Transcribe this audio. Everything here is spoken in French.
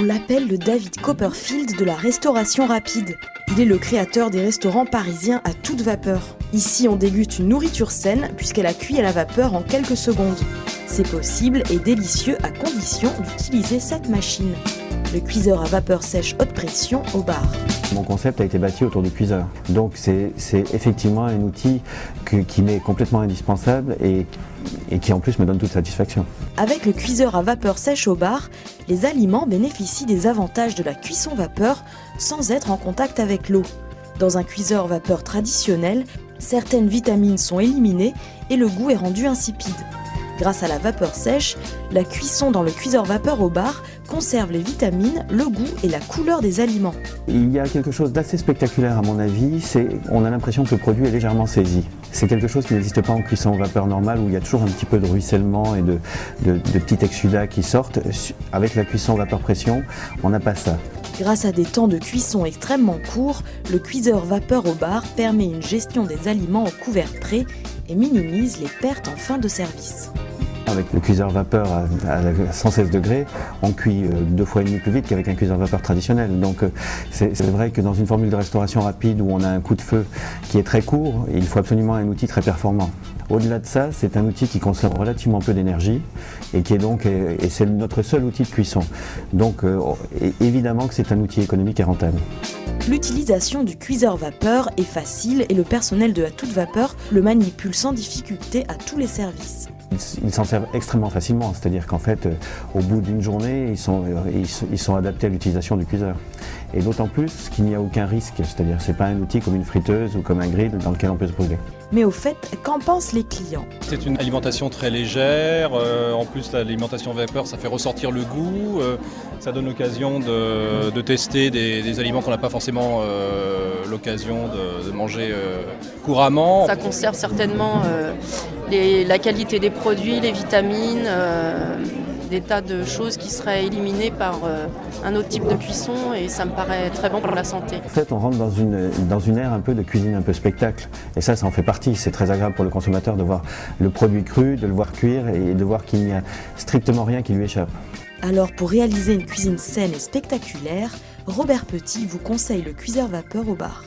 On l'appelle le David Copperfield de la restauration rapide. Il est le créateur des restaurants parisiens à toute vapeur. Ici, on déguste une nourriture saine puisqu'elle a cuit à la vapeur en quelques secondes. C'est possible et délicieux à condition d'utiliser cette machine. Le cuiseur à vapeur sèche haute pression au bar. Mon concept a été bâti autour du cuiseur. Donc c'est effectivement un outil qui m'est complètement indispensable et qui en plus me donne toute satisfaction. Avec le cuiseur à vapeur sèche au bar, les aliments bénéficient des avantages de la cuisson vapeur sans être en contact avec l'eau. Dans un cuiseur vapeur traditionnel, certaines vitamines sont éliminées et le goût est rendu insipide. Grâce à la vapeur sèche, la cuisson dans le cuiseur vapeur au bar conserve les vitamines, le goût et la couleur des aliments. Il y a quelque chose d'assez spectaculaire à mon avis, on a l'impression que le produit est légèrement saisi. C'est quelque chose qui n'existe pas en cuisson vapeur normale où il y a toujours un petit peu de ruissellement et de petits exsudats qui sortent. Avec la cuisson vapeur pression, on n'a pas ça. Grâce à des temps de cuisson extrêmement courts, le cuiseur vapeur au bar permet une gestion des aliments au couvert prêt et minimise les pertes en fin de service. Avec le cuiseur vapeur à 116 degrés, on cuit 2,5 fois plus vite qu'avec un cuiseur vapeur traditionnel. Donc c'est vrai que dans une formule de restauration rapide où on a un coup de feu qui est très court, il faut absolument un outil très performant. Au-delà de ça, c'est un outil qui consomme relativement peu d'énergie et c'est notre seul outil de cuisson. Donc évidemment que c'est un outil économique et rentable. L'utilisation du cuiseur vapeur est facile et le personnel de À toute vapeur le manipule sans difficulté à tous les services. Ils s'en servent extrêmement facilement, c'est-à-dire qu'en fait, au bout d'une journée, ils sont adaptés à l'utilisation du cuiseur. Et d'autant plus qu'il n'y a aucun risque, c'est-à-dire que ce n'est pas un outil comme une friteuse ou comme un grill dans lequel on peut se brûler. Mais au fait, qu'en pensent les clients ? C'est une alimentation très légère, en plus l'alimentation vapeur ça fait ressortir le goût, ça donne l'occasion de tester des aliments qu'on n'a pas forcément l'occasion de manger couramment. Ça conserve certainement la qualité des produits, les vitamines, des tas de choses qui seraient éliminées par un autre type de cuisson et ça me paraît très bon pour la santé. En fait, on rentre dans une ère un peu de cuisine un peu spectacle et ça en fait partie. C'est très agréable pour le consommateur de voir le produit cru, de le voir cuire et de voir qu'il n'y a strictement rien qui lui échappe. Alors pour réaliser une cuisine saine et spectaculaire, Robert Petit vous conseille le cuiseur vapeur au bar.